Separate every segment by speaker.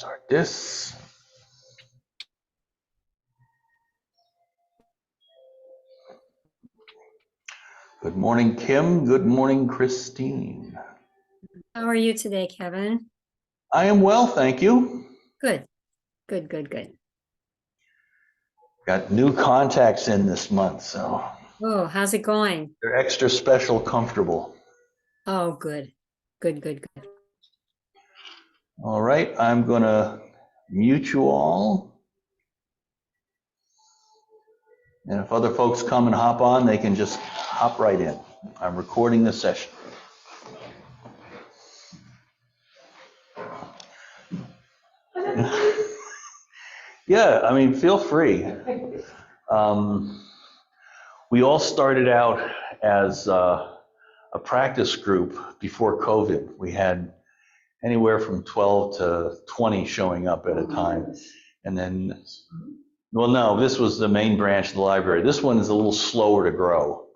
Speaker 1: start this. Good morning, Kim. Good morning, Christine.
Speaker 2: How are you today, Kevin?
Speaker 1: I am well, thank you.
Speaker 2: Good, good, good, good.
Speaker 1: Got new contacts in this month, so
Speaker 2: Oh, how's it going?
Speaker 1: they're extra special comfortable.
Speaker 2: Oh, good, good, good, good.
Speaker 1: All right, I'm gonna mute you all. And if other folks come and hop on, they can just hop right in. I'm recording the session. Yeah, I mean, feel free. We all started out as a practice group before COVID. We had anywhere from 12 to 20 showing up at a time. And then, well, no, this was the main branch of the library. This one is a little slower to grow.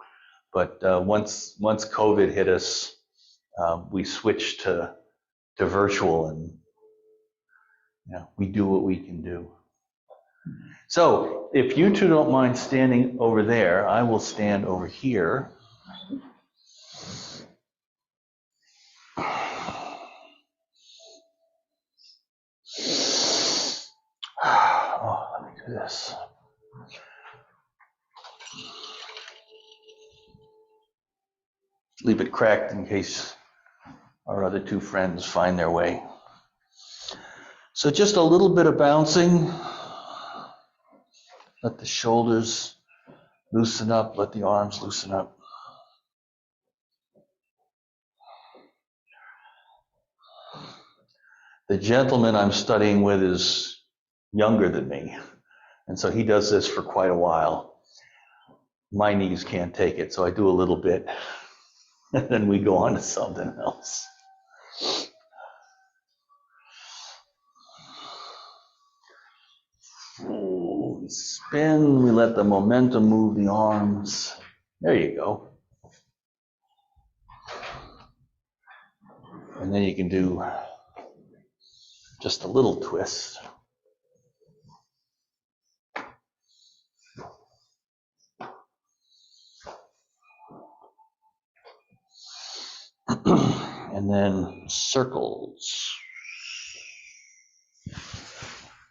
Speaker 1: But once COVID hit us, we switched to virtual, and we do what we can do. So if you two don't mind standing over there, I will stand over here. Oh, let me do this. Leave it cracked in case our other two friends find their way. So just a little bit of bouncing. Let the shoulders loosen up, let the arms loosen up. The gentleman I'm studying with is younger than me, and so he does this for quite a while. My knees can't take it, so I do a little bit, and then we go on to something else. Ooh, we spin, we let the momentum move the arms. There you go. And then you can do just a little twist. And then circles.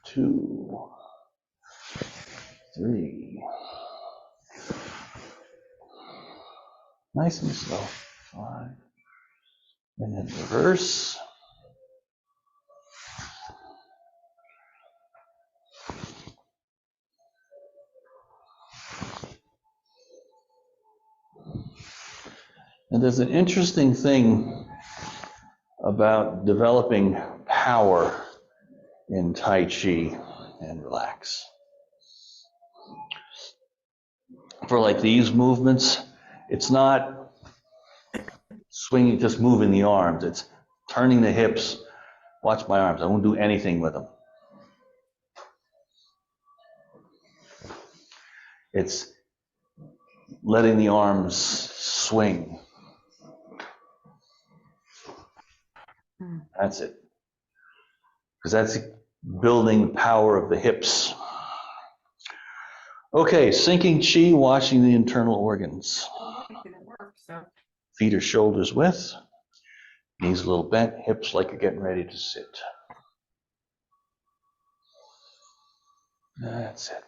Speaker 1: 2, 3. Nice and slow. 5. And then reverse. And there's an interesting thing about developing power in Tai Chi and relax. For like these movements, it's not swinging, just moving the arms. It's turning the hips. Watch my arms. I won't do anything with them. It's letting the arms swing. That's it. Because that's building the power of the hips. Okay, sinking chi, washing the internal organs. Feet or shoulders width. Knees a little bent, hips like you're getting ready to sit. That's it.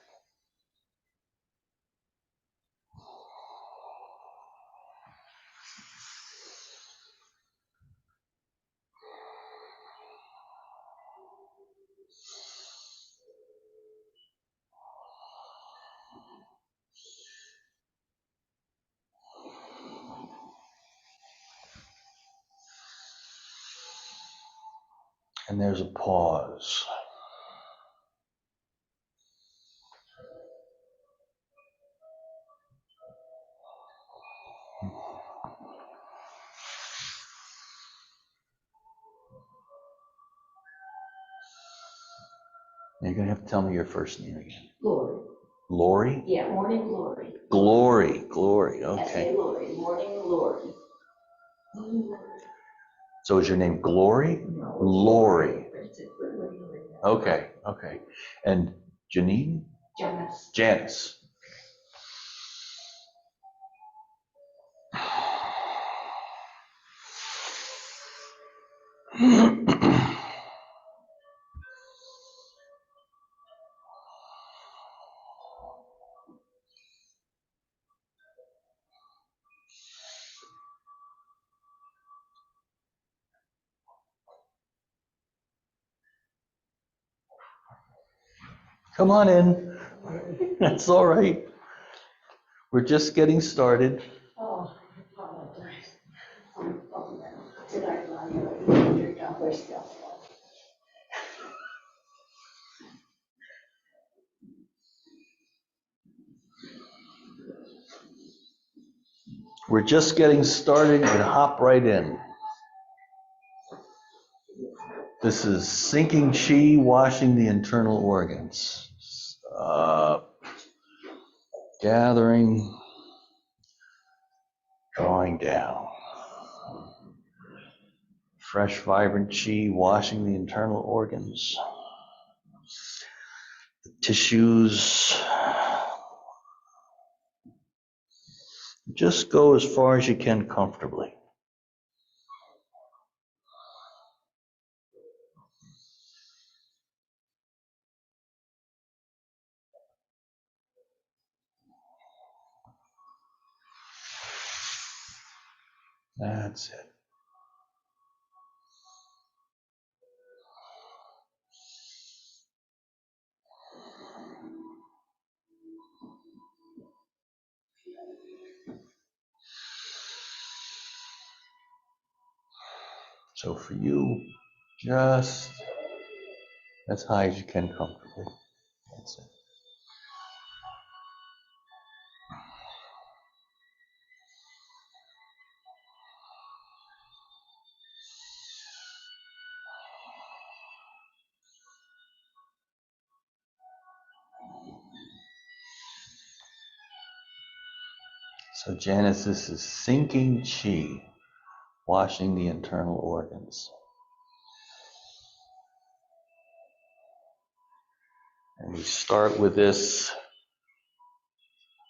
Speaker 1: And there's a pause. You're going to have to tell me your first name again.
Speaker 3: Glory.
Speaker 1: Lori?
Speaker 3: Yeah, morning glory.
Speaker 1: Glory, okay.
Speaker 3: S.A. Glory, morning glory.
Speaker 1: So is your name Glory?
Speaker 3: No.
Speaker 1: Lori. Okay, okay. And Janine?
Speaker 3: Janice.
Speaker 1: Janice. Come on in. That's all right. We're just getting started.
Speaker 3: Oh, I apologize. Did I allow you to put your dollar stuff?
Speaker 1: We're just getting started and hop right in. This is sinking chi, washing the internal organs. Gathering, drawing down. Fresh, vibrant chi, washing the internal organs. The tissues. Just go as far as you can comfortably. That's it. So for you, just as high as you can comfortably. That's it. So Janice, this is sinking chi, washing the internal organs. And we start with this,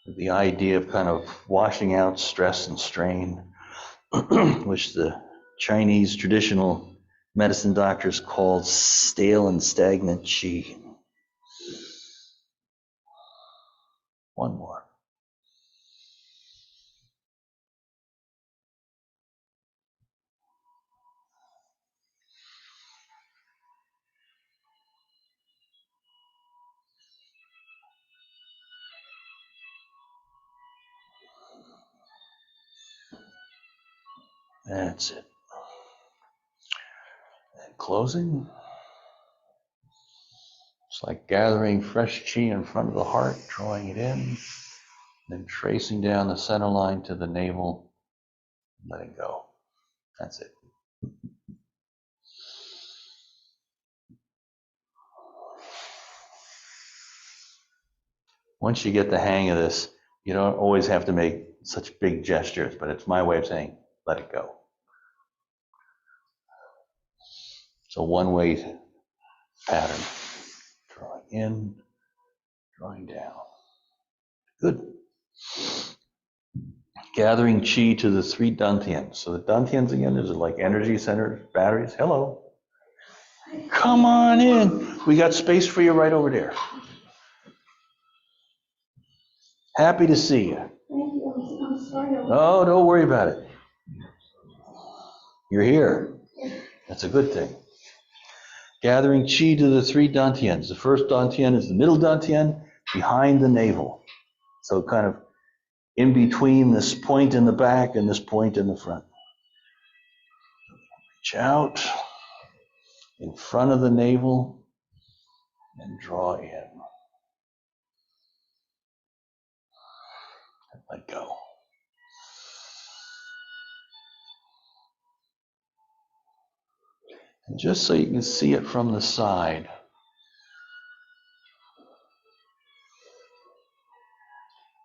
Speaker 1: with the idea of kind of washing out stress and strain, which the Chinese traditional medicine doctors called stale and stagnant chi. One more. That's it. And closing. It's like gathering fresh chi in front of the heart, drawing it in, then tracing down the center line to the navel, letting go. That's it. Once you get the hang of this, you don't always have to make such big gestures, but it's my way of saying, let it go. So one-way pattern. Drawing in, drawing down. Good. Gathering chi to the 3 dantians. So the dantians again is like energy centers, batteries. Hello. Come on in. We got space for you right over there. Happy to see you.
Speaker 3: Thank you. I'm sorry.
Speaker 1: Oh, don't worry about it. You're here. That's a good thing. Gathering chi to the 3 dantians. The first dantian is the middle dantian behind the navel. So kind of in between this point in the back and this point in the front. Reach out in front of the navel and draw in. And let go. And just so you can see it from the side,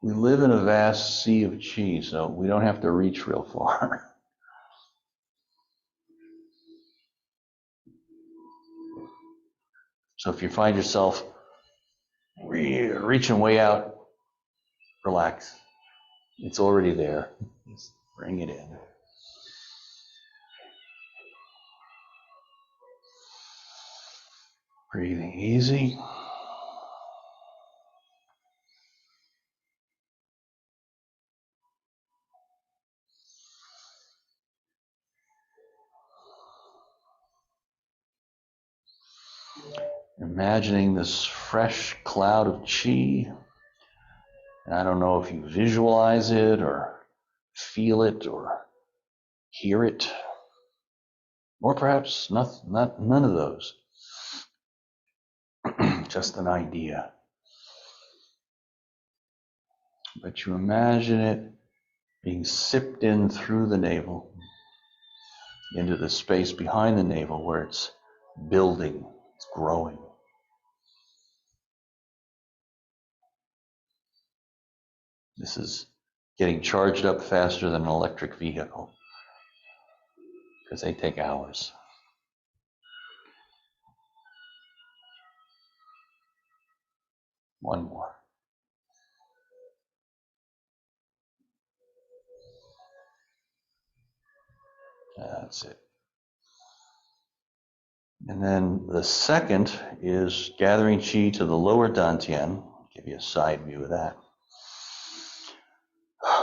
Speaker 1: we live in a vast sea of chi, so we don't have to reach real far. So if you find yourself reaching way out, relax. It's already there. Just bring it in. Breathing easy. Imagining this fresh cloud of chi. And I don't know if you visualize it or feel it or hear it, or perhaps none of those. Just an idea. But you imagine it being sipped in through the navel into the space behind the navel where it's building, it's growing. This is getting charged up faster than an electric vehicle because they take hours. One more. That's it. And then the second is gathering chi to the lower dantian. Give you a side view of that.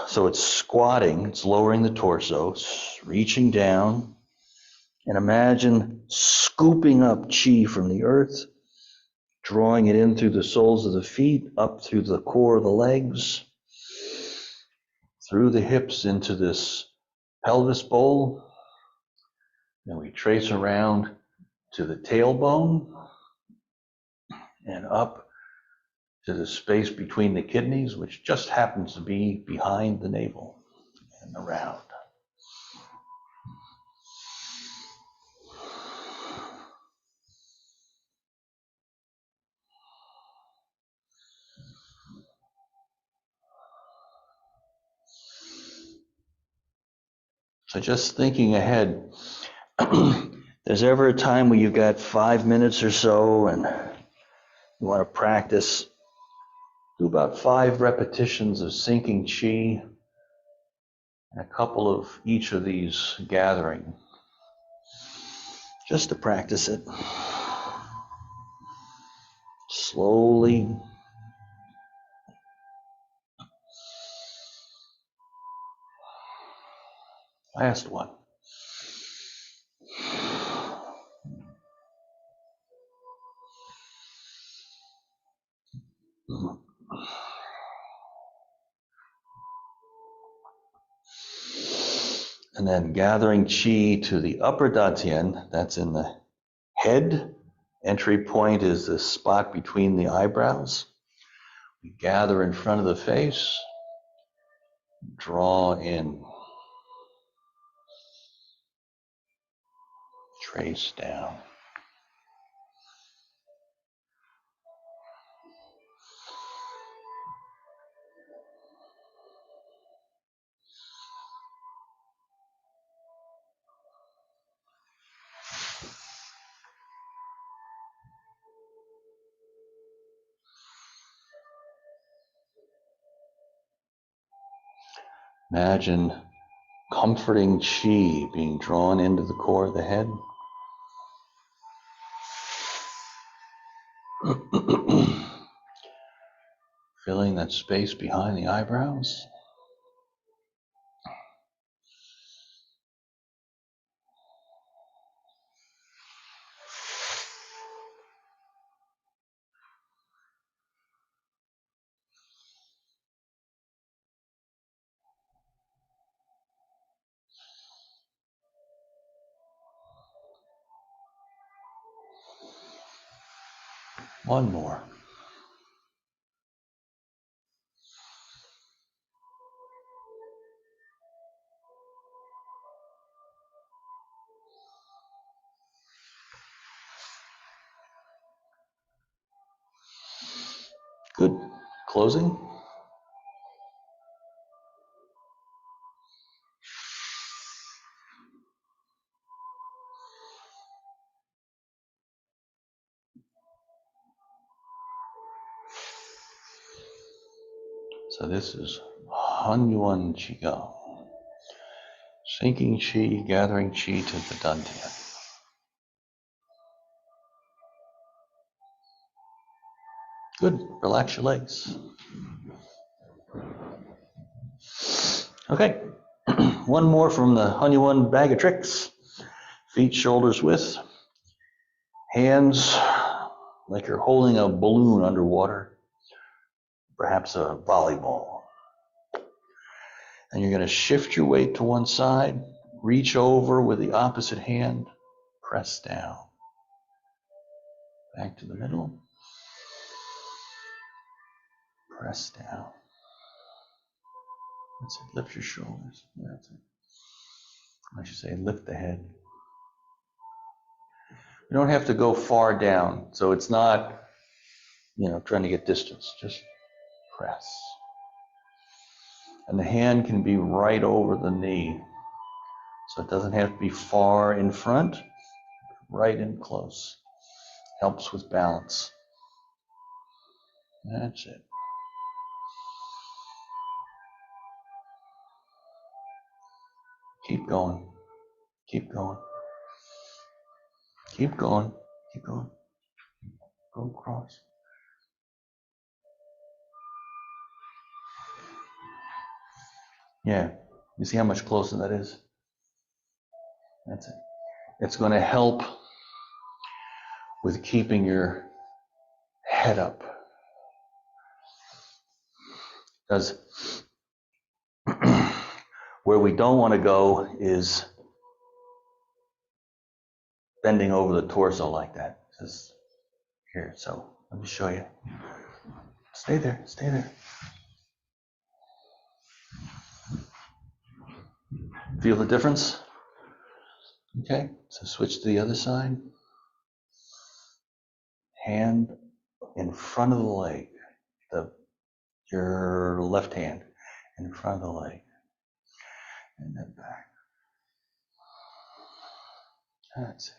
Speaker 1: So it's squatting, it's lowering the torso, it's reaching down, and imagine scooping up chi from the earth, drawing it in through the soles of the feet, up through the core of the legs, through the hips into this pelvis bowl. Then we trace around to the tailbone and up to the space between the kidneys, which just happens to be behind the navel and around. So just thinking ahead, there's ever a time where you've got 5 minutes or so and you want to practice, do about 5 repetitions of sinking chi and a couple of each of these gathering, just to practice it. Slowly. Last one. And then gathering chi to the upper dantian, that's in the head. Entry point is the spot between the eyebrows. We gather in front of the face, draw in, trace down. Imagine comforting chi being drawn into the core of the head. Filling that space behind the eyebrows. One more. Good. Closing. So this is Hanyuan Qigong. Sinking Qi, gathering Qi to the Dantian. Good, relax your legs. Okay, one more from the Hanyuan bag of tricks. Feet shoulders width, hands like you're holding a balloon underwater, perhaps a volleyball. And you're going to shift your weight to one side, reach over with the opposite hand, press down. Back to the middle, press down. That's it, lift your shoulders. That's it. I should say lift the head. You don't have to go far down, so it's not, trying to get distance. Just press. And the hand can be right over the knee, so it doesn't have to be far in front, right in close. Helps with balance. That's it. Keep going. Keep going. Keep going. Keep going. Go across. Yeah. You see how much closer that is? That's it. It's going to help with keeping your head up. Because where we don't want to go is bending over the torso like that. Just here. So let me show you. Stay there. Stay there. Feel the difference? Okay. So switch to the other side. Hand in front of the leg. Your left hand in front of the leg. And then back. That's it.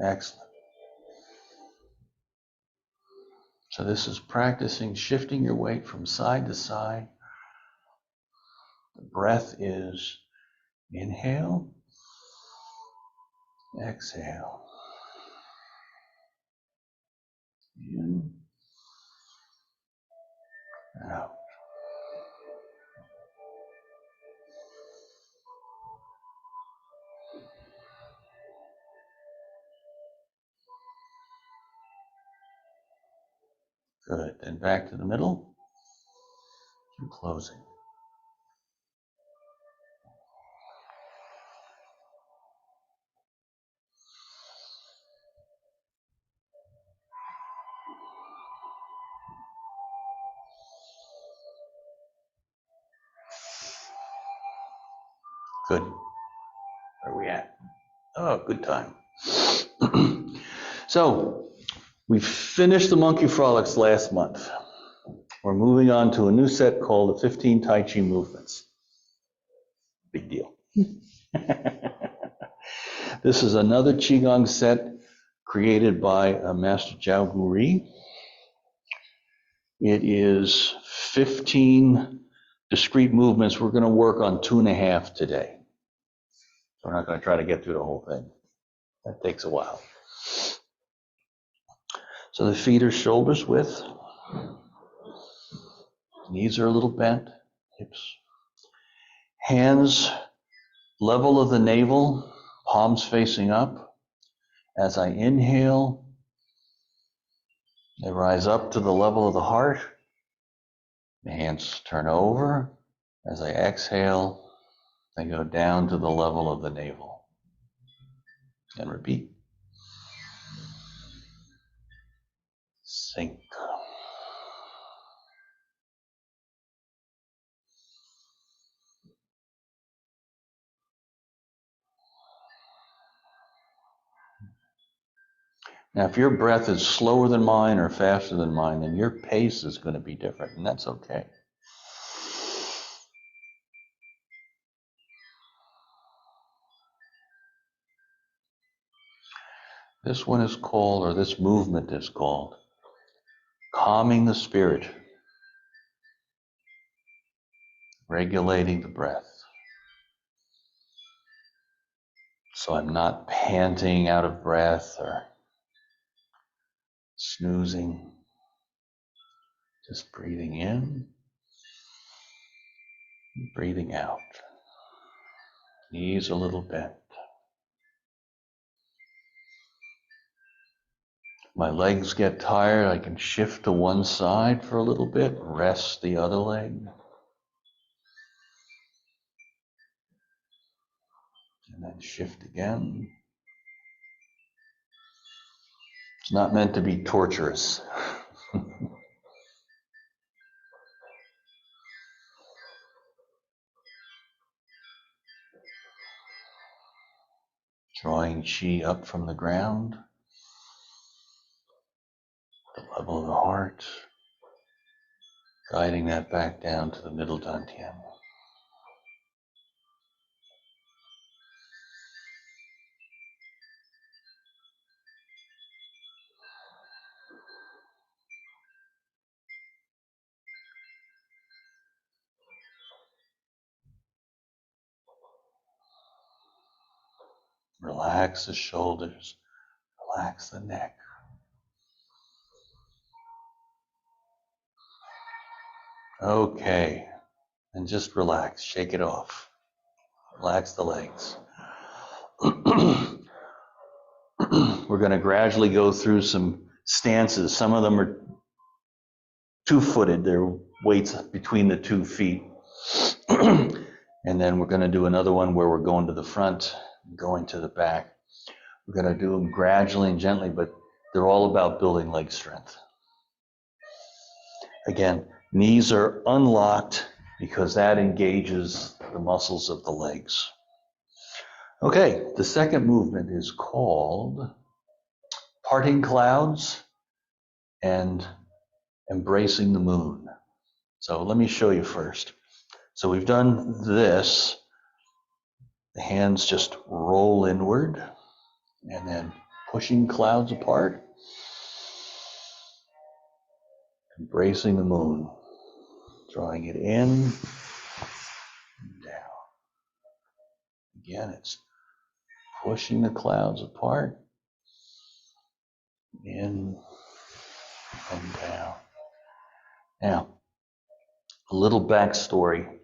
Speaker 1: Excellent. So this is practicing shifting your weight from side to side. The breath is inhale, exhale. In, out. Good. Then back to the middle. Keep closing. Good. Where are we at? Oh, good time. So, we finished the Monkey Frolics last month. We're moving on to a new set called the 15 Tai Chi movements. Big deal. This is another Qigong set created by Master Jiao Guri. It is 15 discrete movements. We're going to work on 2.5 today. So we're not going to try to get through the whole thing. That takes a while. So the feet are shoulders width. Knees are a little bent. Hips. Hands level of the navel, palms facing up. As I inhale, they rise up to the level of the heart. The hands turn over. As I exhale, they go down to the level of the navel. And repeat. Sink. Now, if your breath is slower than mine or faster than mine, then your pace is going to be different, and that's okay. This one is called, or this movement is called, calming the spirit, regulating the breath. So I'm not panting out of breath or snoozing, just breathing in, breathing out. Knees a little bent. My legs get tired, I can shift to one side for a little bit, rest the other leg. And then shift again. It's not meant to be torturous. Drawing chi up from the ground, the level of the heart, guiding that back down to the middle dantian. Relax the shoulders, relax the neck. Okay, and just relax, shake it off. Relax the legs. We're going to gradually go through some stances. Some of them are two-footed, they're weights between the 2 feet. And then we're going to do another one where we're going to the front, going to the back. We're going to do them gradually and gently, but they're all about building leg strength. Again, knees are unlocked because that engages the muscles of the legs. Okay, the second movement is called parting clouds and embracing the moon. So let me show you first. So we've done this. The hands just roll inward and then pushing clouds apart, embracing the moon, drawing it in and down. Again, it's pushing the clouds apart, in and down. Now, a little backstory.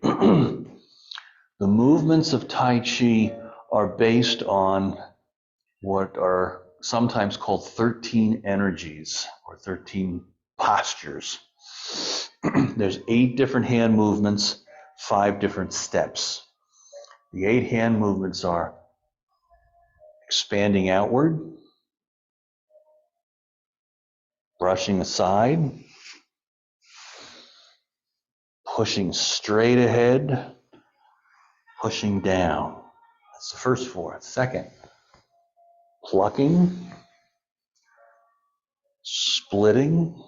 Speaker 1: The movements of Tai Chi are based on what are sometimes called 13 energies or 13 postures. There's 8 different hand movements, 5 different steps. The 8 hand movements are expanding outward, brushing aside, pushing straight ahead, pushing down. That's the first 4. Second, plucking, splitting,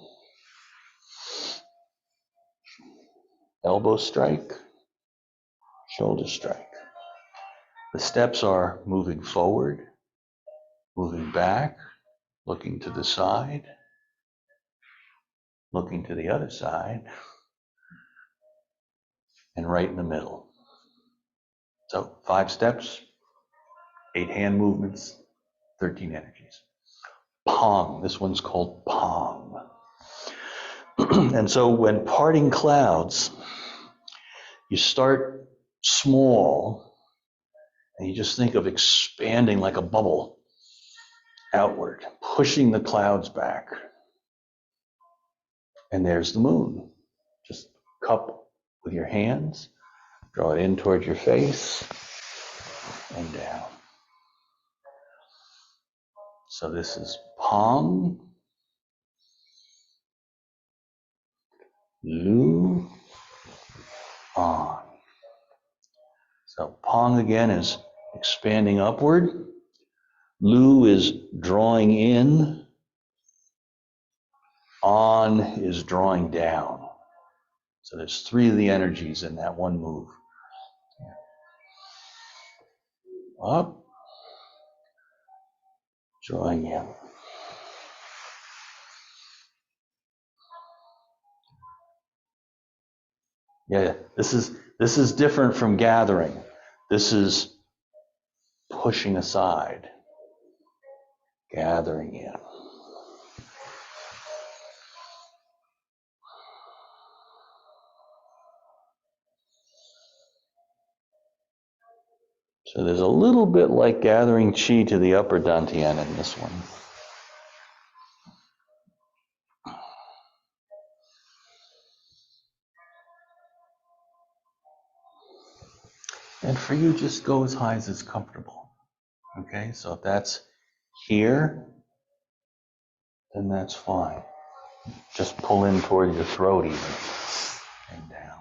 Speaker 1: elbow strike, shoulder strike. The steps are moving forward, moving back, looking to the side, looking to the other side, and right in the middle. So 5 steps, 8 hand movements, 13 energies. Pong, this one's called Pong. And so when parting clouds, you start small and you just think of expanding like a bubble outward, pushing the clouds back. And there's the moon. Just cup with your hands, draw it in towards your face and down. So this is Pong, Lu, On. So Pong again is expanding upward. Lu is drawing in. On is drawing down. So there's 3 of the energies in that one move. Up, Drawing in. Yeah, this is different from gathering. This is pushing aside, gathering in. So there's a little bit like gathering chi to the upper dantian in this one. And for you, just go as high as it's comfortable. Okay, so if that's here, then that's fine. Just pull in toward your throat even, and down.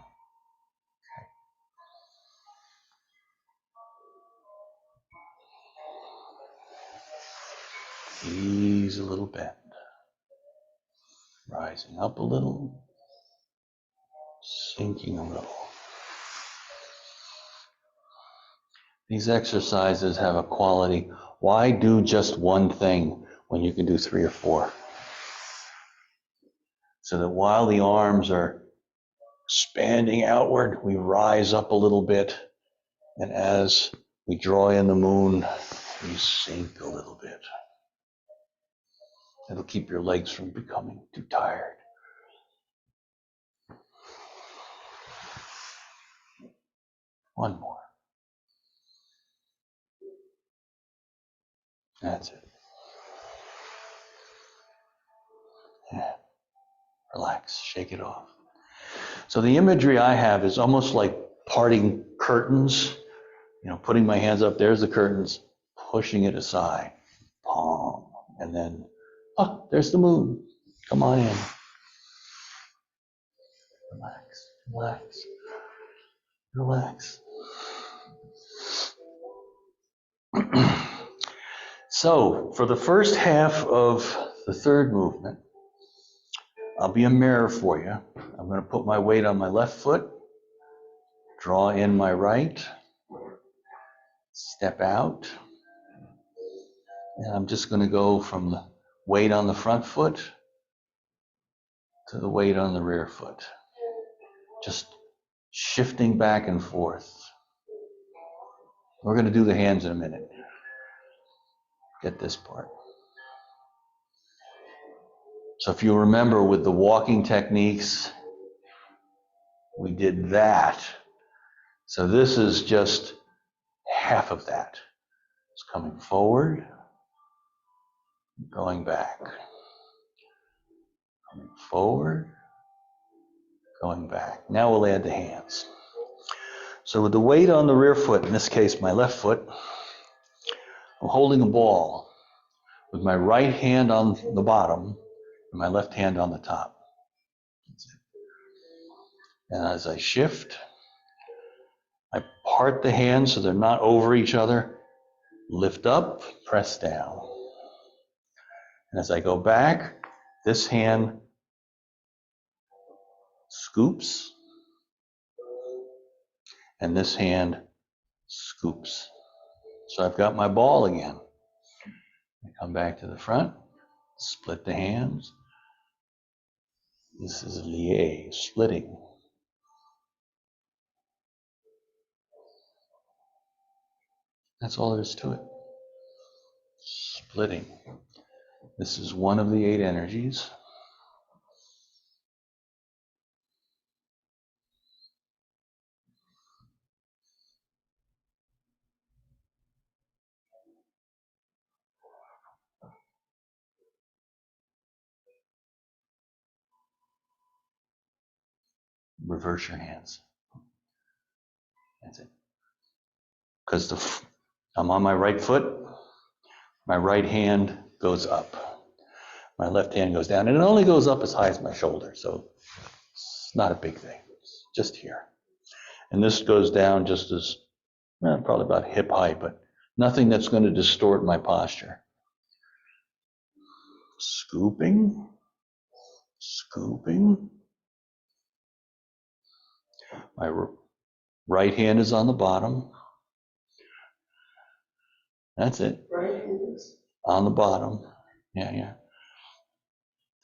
Speaker 1: Okay. Ease a little bend. Rising up a little, sinking a little. These exercises have a quality. Why do just one thing when you can do 3 or 4? So that while the arms are expanding outward, we rise up a little bit. And as we draw in the moon, we sink a little bit. It'll keep your legs from becoming too tired. One more. That's it. Yeah. Relax, shake it off. So the imagery I have is almost like parting curtains, putting my hands up, there's the curtains, pushing it aside, palm, and then, there's the moon. Come on in. Relax, relax, relax. So for the first half of the third movement, I'll be a mirror for you. I'm going to put my weight on my left foot, draw in my right, step out, and I'm just going to go from the weight on the front foot to the weight on the rear foot. Just shifting back and forth. We're going to do the hands in a minute. Get this part. So if you remember with the walking techniques, we did that. So this is just half of that. It's coming forward, going back. Coming forward, going back. Now we'll add the hands. So with the weight on the rear foot, in this case my left foot, I'm holding a ball with my right hand on the bottom and my left hand on the top. And as I shift, I part the hands so they're not over each other. Lift up, press down. And as I go back, this hand scoops, and this hand scoops. So I've got my ball again. I come back to the front, split the hands. This is lié, splitting. That's all there is to it. Splitting. This is one of the 8 energies. Reverse your hands. That's it. Because I'm on my right foot, my right hand goes up. My left hand goes down, and it only goes up as high as my shoulder, so it's not a big thing. It's just here. And this goes down just as, probably about hip height, but nothing that's going to distort my posture. Scooping, scooping. My right hand is on the bottom. That's it.
Speaker 3: Right hand is
Speaker 1: On the bottom. Yeah, yeah.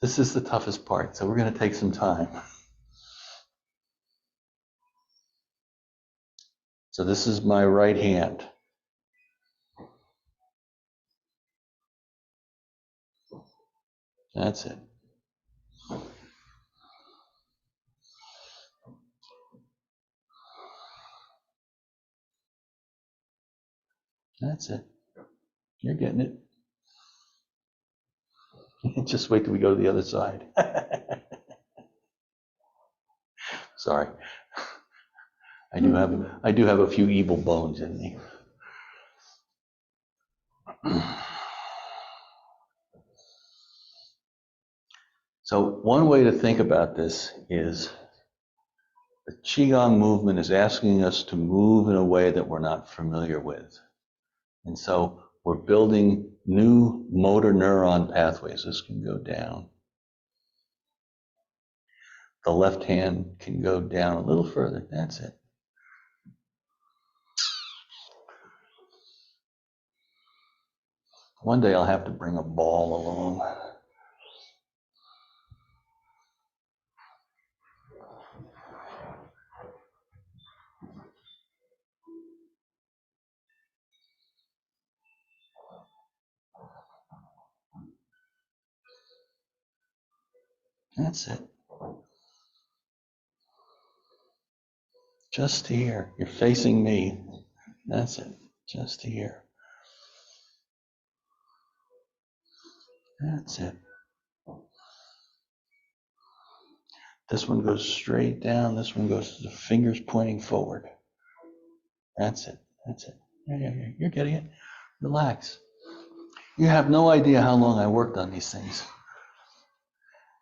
Speaker 1: This is the toughest part, so we're going to take some time. So this is my right hand. That's it. That's it. You're getting it. Just wait till we go to the other side. Sorry. I do have a few evil bones in me. So one way to think about this is the Qigong movement is asking us to move in a way that we're not familiar with. And so we're building new motor neuron pathways. This can go down. The left hand can go down a little further. That's it. One day I'll have to bring a ball along. That's it. Just here. You're facing me. That's it. Just here. That's it. This one goes straight down. This one goes to the fingers pointing forward. That's it. That's it. Yeah. You're getting it. Relax. You have no idea how long I worked on these things.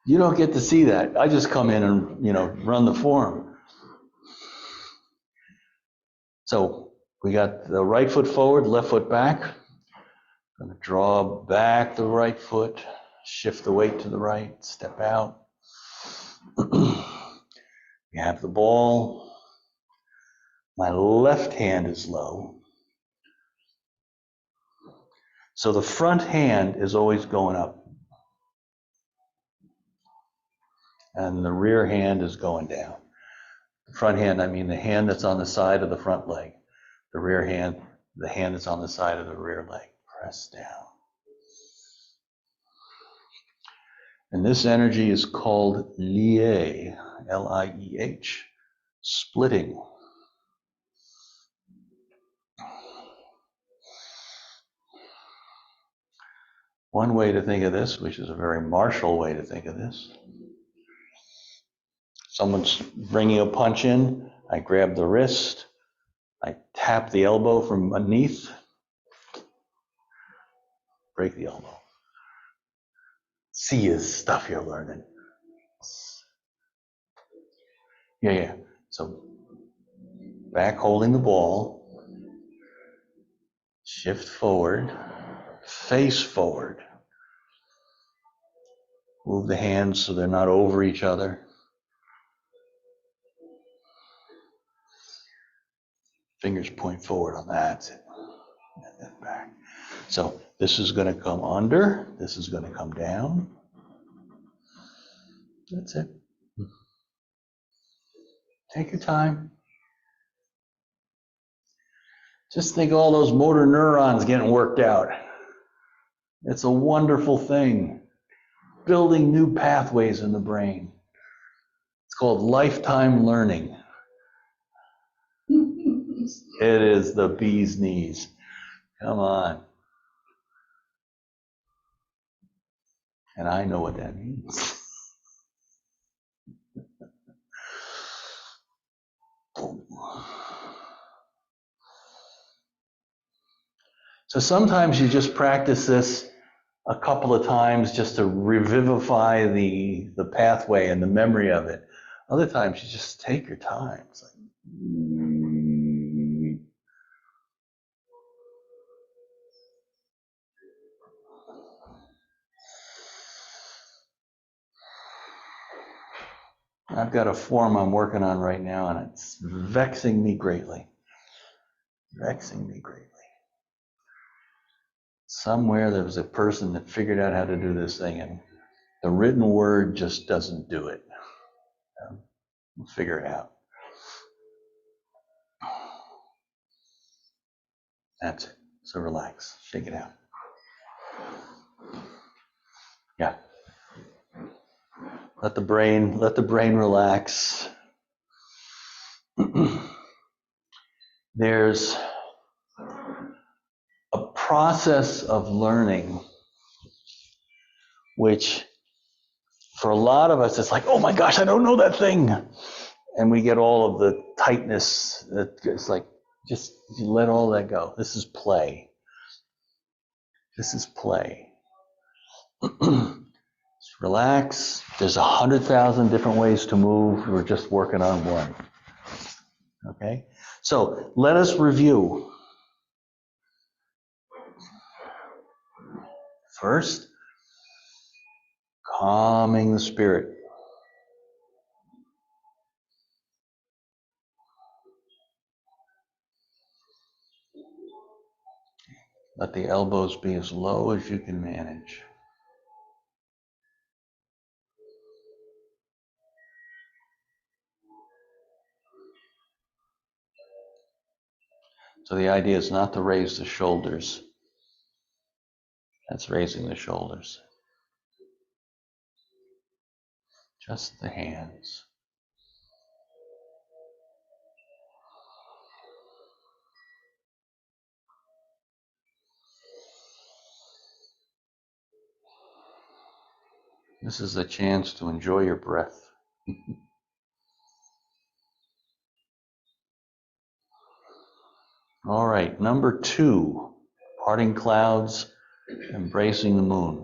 Speaker 1: You don't get to see that. I just come in and, run the forum. So we got the right foot forward, left foot back. I'm going to draw back the right foot, shift the weight to the right, step out. We have the ball. My left hand is low. So the front hand is always going up. And the rear hand is going down. The front hand, I mean the hand that's on the side of the front leg. The rear hand, the hand that's on the side of the rear leg. Press down. And this energy is called lieh, L-I-E-H, splitting. One way to think of this, which is a very martial way to think of this, someone's bringing a punch in, I grab the wrist, I tap the elbow from underneath, break the elbow. See is stuff you're learning. Yeah. So back holding the ball, shift forward, face forward. Move the hands so they're not over each other. Fingers point forward on that. And then back. So this is going to come under. This is going to come down. That's it. Take your time. Just think of all those motor neurons getting worked out. It's a wonderful thing. Building new pathways in the brain. It's called lifetime learning. It is the bee's knees. Come on. And I know what that means. So sometimes you just practice this a couple of times just to revivify the pathway and the memory of it. Other times you just take your time. It's like, I've got a form I'm working on right now, and it's vexing me greatly. Vexing me greatly. Somewhere there was a person that figured out how to do this thing, and the written word just doesn't do it. We'll figure it out. That's it. So relax. Shake it out. Yeah. Let the brain relax. There's a process of learning which for a lot of us it's like, oh my gosh, I don't know that thing. And we get all of the tightness. It's like, just let all that go. This is play. This is play. Just relax. There's 100,000 different ways to move. We're just working on one. Okay? So let us review. First, calming the spirit. Let the elbows be as low as you can manage. So the idea is not to raise the shoulders. That's raising the shoulders. Just the hands. This is a chance to enjoy your breath. All right, number 2, parting clouds, embracing the moon.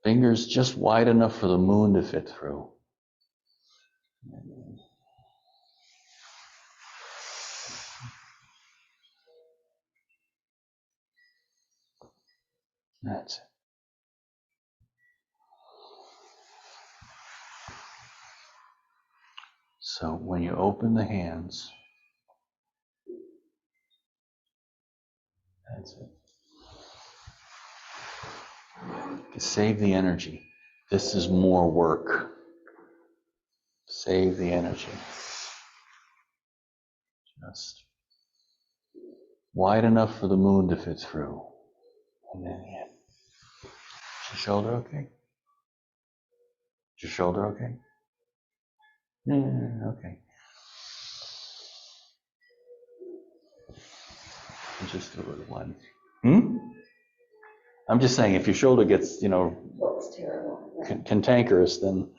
Speaker 1: Fingers just wide enough for the moon to fit through. That's it. So when you open the hands, that's it. To save the energy. This is more work. Save the energy. Just wide enough for the moon to fit through. And then in. Is your shoulder okay? Is your shoulder okay? Yeah, okay. And just do it with one. I'm just saying, if your shoulder gets,
Speaker 3: Looks terrible.
Speaker 1: cantankerous, then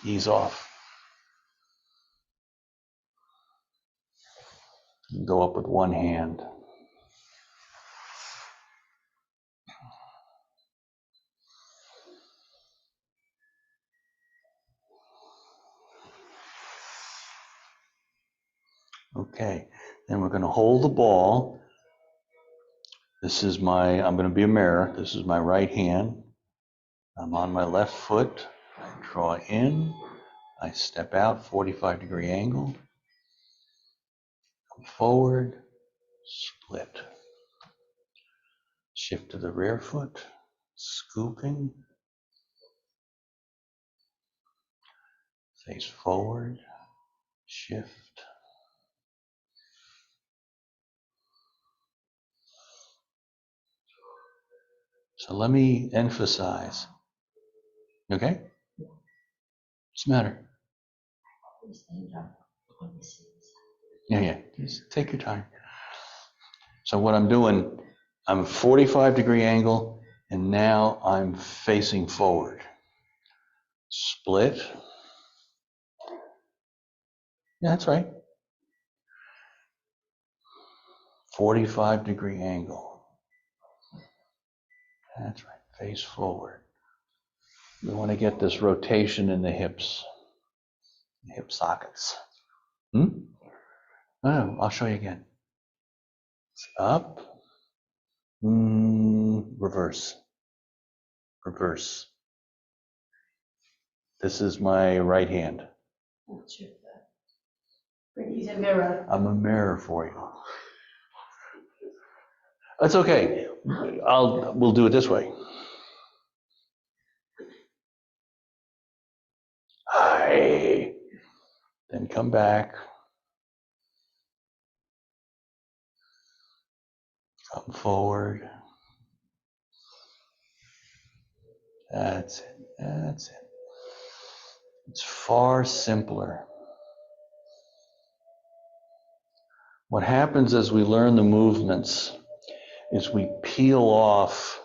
Speaker 1: ease off. Go up with one hand. Okay, then we're going to hold the ball. I'm going to be a mirror. This is my right hand. I'm on my left foot. I draw in. I step out, 45-degree angle. Come forward, split. Shift to the rear foot, scooping. Face forward, shift. So let me emphasize. You okay? What's the matter? Yeah. Just take your time. So what I'm doing, I'm 45-degree angle, and now I'm facing forward. split. Yeah, that's right. 45-degree angle. That's right. Face forward. We want to get this rotation in the hips, hip sockets. Oh, I'll show you again. It's up. Reverse. Reverse. This is my right hand.
Speaker 3: He's a mirror.
Speaker 1: I'm a mirror for you. That's okay. We'll do it this way. Hi. Then come back. Come forward. That's it. That's it. It's far simpler. What happens as we learn the movements is we peel off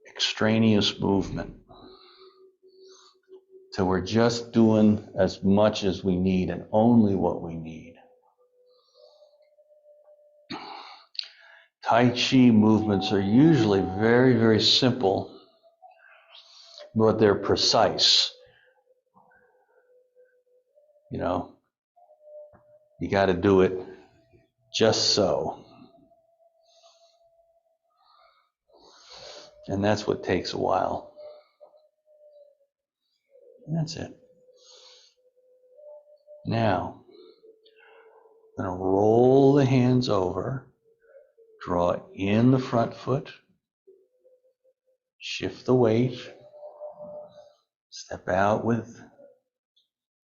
Speaker 1: extraneous movement. So we're just doing as much as we need and only what we need. Tai Chi movements are usually very, very simple, but they're precise. You know, you got to do it just so. And that's what takes a while. And that's it. Now, I'm going to roll the hands over, draw in the front foot, shift the weight, step out with,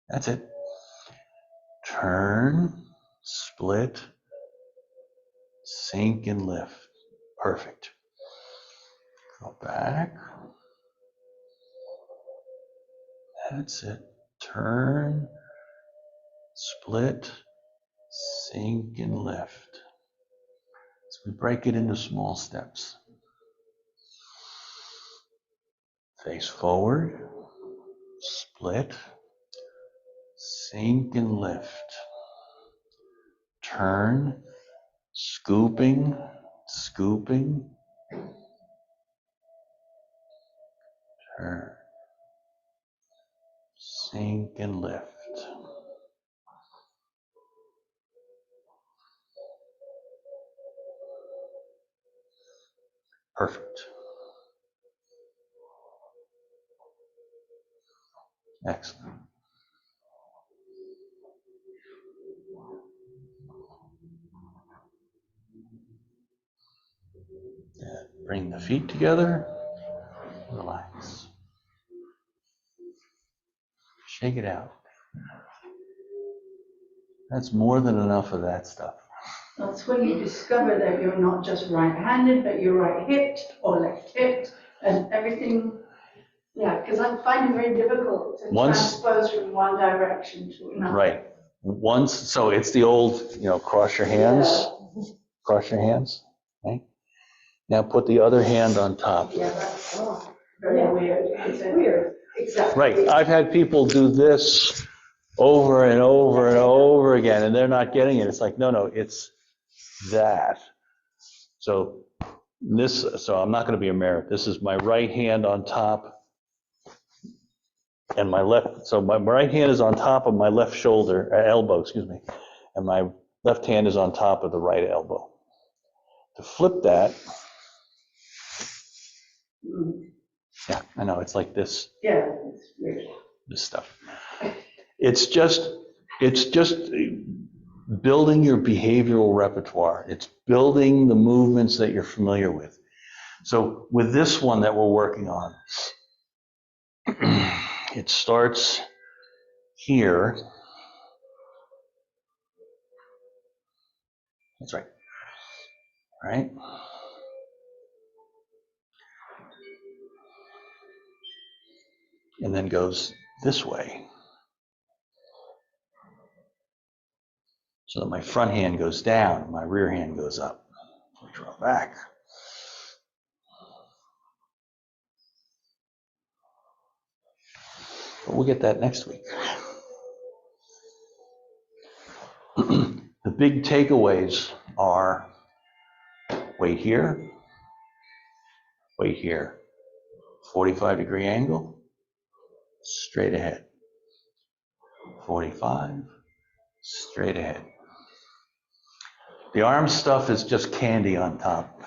Speaker 1: that's it. Turn, split, sink and lift. Perfect. Go back. That's it. Turn, split, sink and lift. So we break it into small steps. Face forward, split, sink and lift. Turn, scooping, scooping. Turn, sink and lift. Perfect. Excellent. Bring the feet together. Relax. Shake it out. That's more than enough of that stuff.
Speaker 3: That's when you discover that you're not just right-handed, but you're right-hipped or left-hipped and everything. Yeah, because I find it very difficult to transpose from one direction to another.
Speaker 1: Right. So it's the old, cross your hands. Yeah. Cross your hands. Okay. Now put the other hand on top.
Speaker 3: Yeah, that's very weird. It's weird. Exactly.
Speaker 1: Right. I've had people do this over and over and over again, and they're not getting it. It's like, no, it's that. So I'm not going to be a mirror. This is my right hand on top. And my left, so my right hand is on top of my left shoulder, elbow, and my left hand is on top of the right elbow. To flip that, yeah, I know, it's like this.
Speaker 3: Yeah, it's weird.
Speaker 1: This stuff. It's just building your behavioral repertoire. It's building the movements that you're familiar with. So with this one that we're working on, it starts here. That's right. Right? And then goes this way. So that my front hand goes down, and my rear hand goes up. We draw back. But we'll get that next week. The big takeaways are weight here, 45-degree angle, straight ahead, 45, straight ahead. The arm stuff is just candy on top.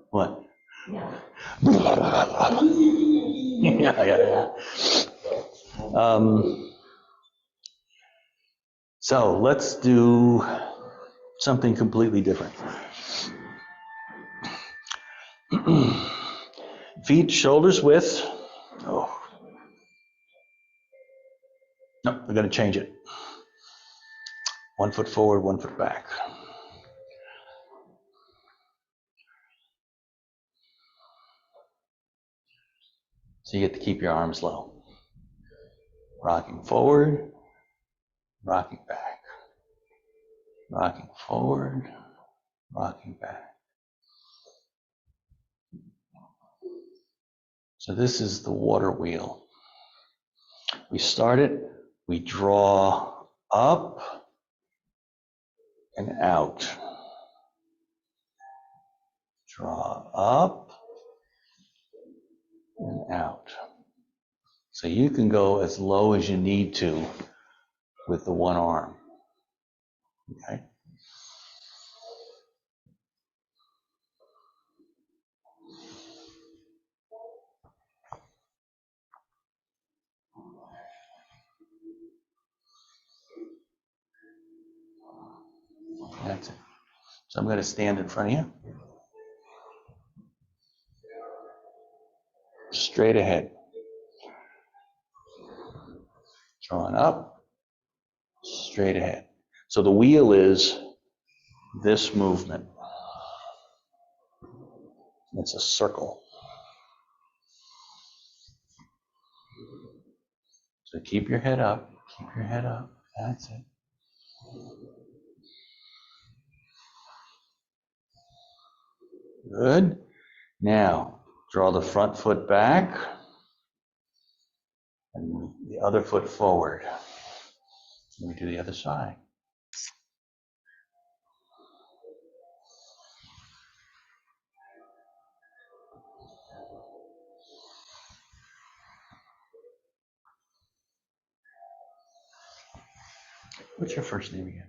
Speaker 1: What?
Speaker 3: Yeah.
Speaker 1: Yeah. So let's do something completely different. Feet shoulders width. Oh. No, we're going to change it. 1 foot forward, 1 foot back. So you get to keep your arms low. Rocking forward, rocking back. Rocking forward, rocking back. So this is the water wheel. We start it, we draw up and out. Draw up and out. So you can go as low as you need to with the one arm. Okay? That's it. So I'm going to stand in front of you. Straight ahead. Drawing up, straight ahead. So the wheel is this movement. It's a circle. So keep your head up, keep your head up. That's it. Good. Now, draw the front foot back and the other foot forward. Let me do the other side. What's your first name again?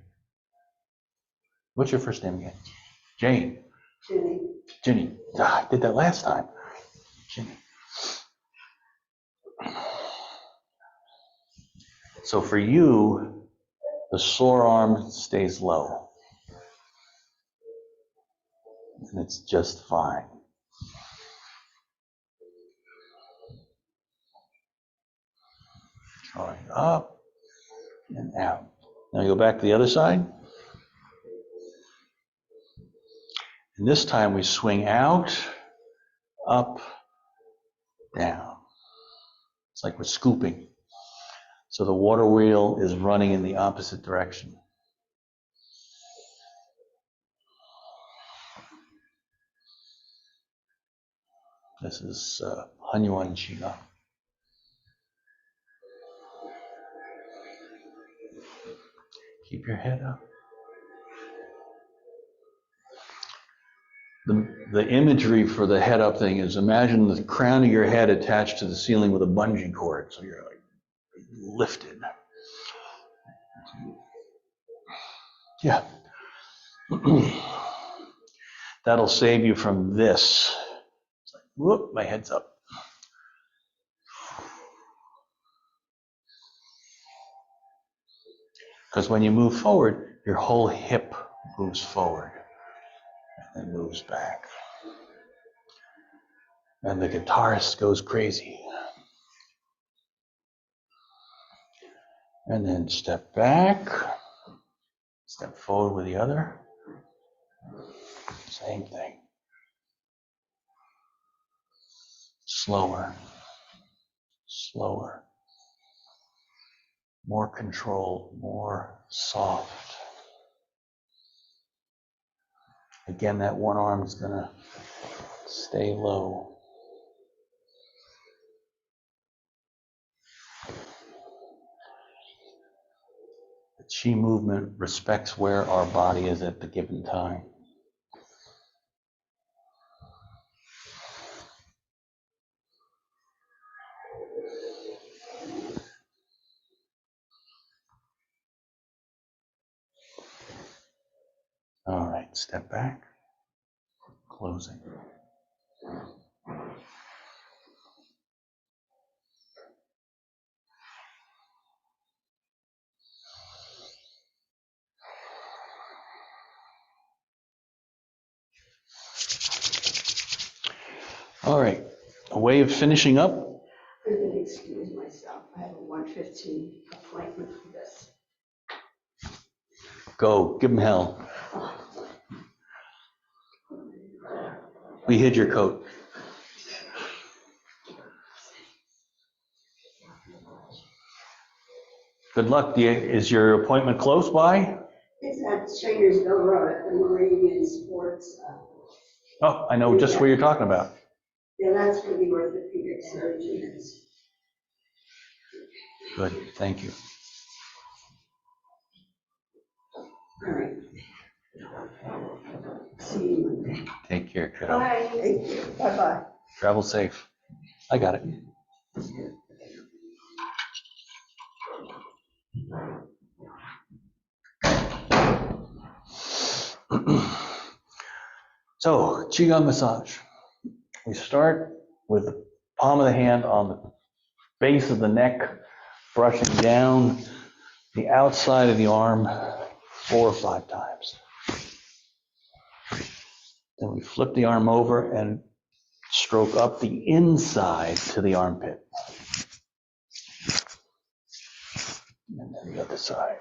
Speaker 1: What's your first name again? Jane.
Speaker 3: Ginny.
Speaker 1: Ginny. Ah, I did that last time. Ginny. So for you, the sore arm stays low. And it's just fine. Drawing up and out. Now go back to the other side. And this time we swing out, up, down. It's like we're scooping. So the water wheel is running in the opposite direction. This is Hanyuan Qigong. Keep your head up. The imagery for the head up thing is imagine the crown of your head attached to the ceiling with a bungee cord. So you're like lifted. Yeah. That'll save you from this. It's like, whoop, my head's up. Because when you move forward, your whole hip moves forward and then moves back. And the guitarist goes crazy. And then step back, step forward with the other. Same thing. Slower, slower. More controlled, more soft. Again, that one arm is going to stay low. Qi movement respects where our body is at the given time. All right, step back, closing. All right, a way of finishing up.
Speaker 3: I'm going to excuse myself. I have a 1:15 appointment for this.
Speaker 1: Go, give them hell. We hid your coat. Good luck. Is your appointment close by?
Speaker 3: It's at Strangersville Road at the Meridian Sports.
Speaker 1: Oh, I know just where you're talking about.
Speaker 3: Yeah, that's for the orthopedic surgeon.
Speaker 1: Good, thank you.
Speaker 3: All right. See you Monday.
Speaker 1: Take care, kiddo.
Speaker 3: Bye. Thank you. Bye-bye.
Speaker 1: Travel safe. I got it. So, Qigong massage. We start with the palm of the hand on the base of the neck, brushing down the outside of the arm 4 or 5 times. Then we flip the arm over and stroke up the inside to the armpit. And then the other side.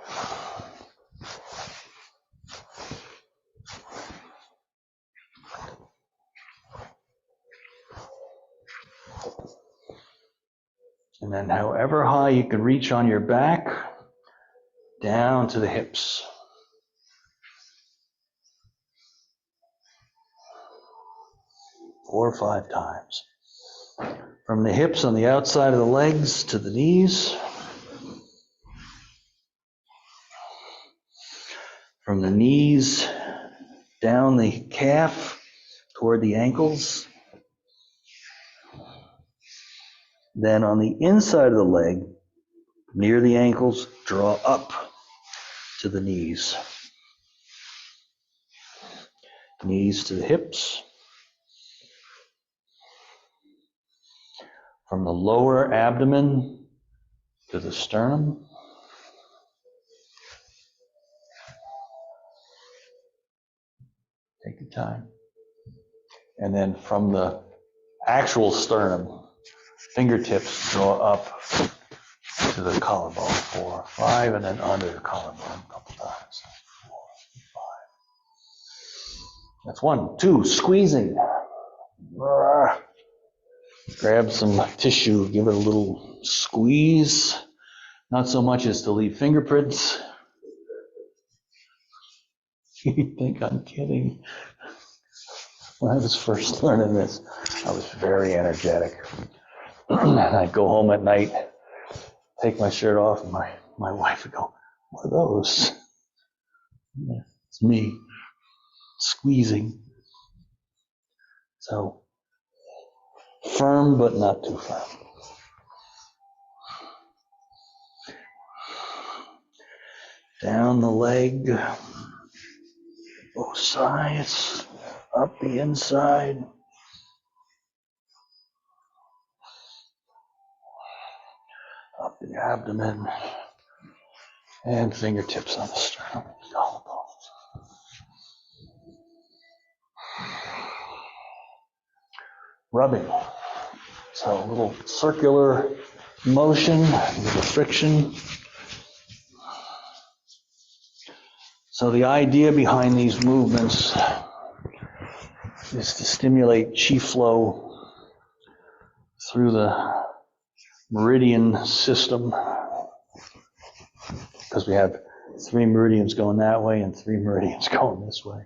Speaker 1: And then however high you can reach on your back, down to the hips. Four or 5 times. From the hips on the outside of the legs to the knees. From the knees down the calf toward the ankles. Then on the inside of the leg, near the ankles, draw up to the knees. Knees to the hips. From the lower abdomen to the sternum. Take your time. And then from the actual sternum, fingertips draw up to the collarbone, 4 or 5, and then under the collarbone a couple times. 4, 5. That's 1. 2, squeezing. Grab some tissue, give it a little squeeze. Not so much as to leave fingerprints. You think I'm kidding? When I was first learning this, I was very energetic. And I'd go home at night, take my shirt off, and my wife would go, "What are those?" Yeah, it's me squeezing. So firm, but not too firm. Down the leg, both sides, up the inside. Up the abdomen, and fingertips on the sternum and collarbones. Rubbing. So a little circular motion, a little friction. So the idea behind these movements is to stimulate qi flow through the meridian system, because we have 3 meridians going that way and 3 meridians going this way.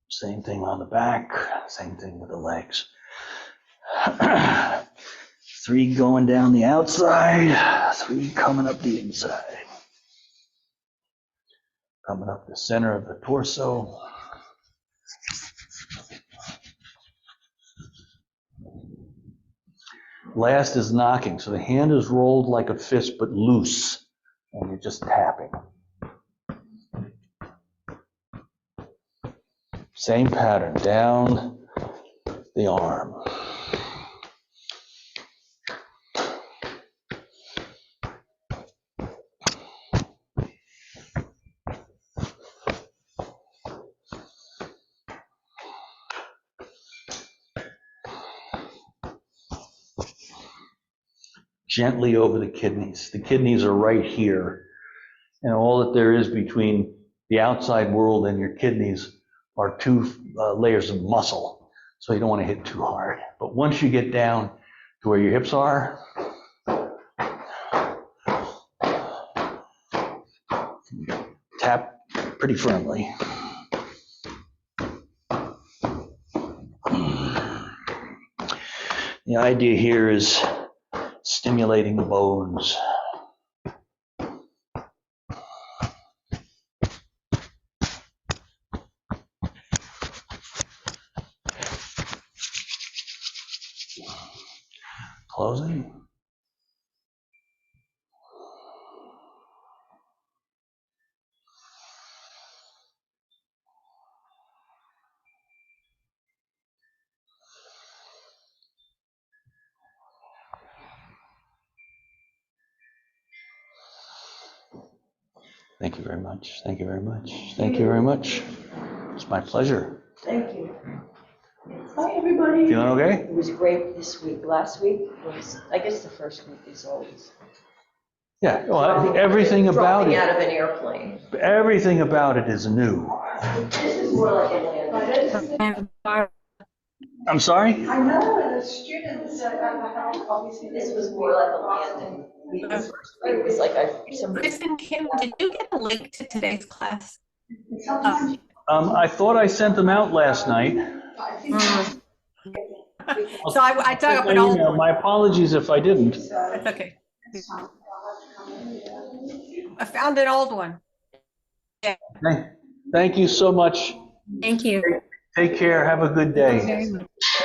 Speaker 1: Same thing on the back, same thing with the legs. 3 going down the outside, 3 coming up the inside. Coming up the center of the torso. Last is knocking. So the hand is rolled like a fist, but loose. And you're just tapping. Same pattern, down the arm. Gently over the kidneys. The kidneys are right here. And all that there is between the outside world and your kidneys are 2 layers of muscle. So you don't want to hit too hard. But once you get down to where your hips are, tap pretty firmly. The idea here is stimulating the bones. Closing. Thank you very much. Thank you very much. Thank you very much. It's my pleasure.
Speaker 4: Thank you. Hi, everybody.
Speaker 1: Feeling okay?
Speaker 4: It was great this week. Last week was, I guess the first week is always.
Speaker 1: Yeah, well, everything about
Speaker 4: Dropping out
Speaker 1: it,
Speaker 4: of an airplane.
Speaker 1: everything about it is new.
Speaker 4: This is more like a landing.
Speaker 1: I'm sorry?
Speaker 3: I know, the students, obviously.
Speaker 4: This was more like a landing. The first week was like somebody.
Speaker 5: Chris and Kim, did you get a link to today's class?
Speaker 3: Sometimes.
Speaker 1: I thought I sent them out last night.
Speaker 5: So I dug up an old one.
Speaker 1: My apologies if I didn't.
Speaker 5: That's okay. I found an old one.
Speaker 1: Thank you so much.
Speaker 2: Thank you.
Speaker 1: Take care. Have a good day.
Speaker 2: Very much.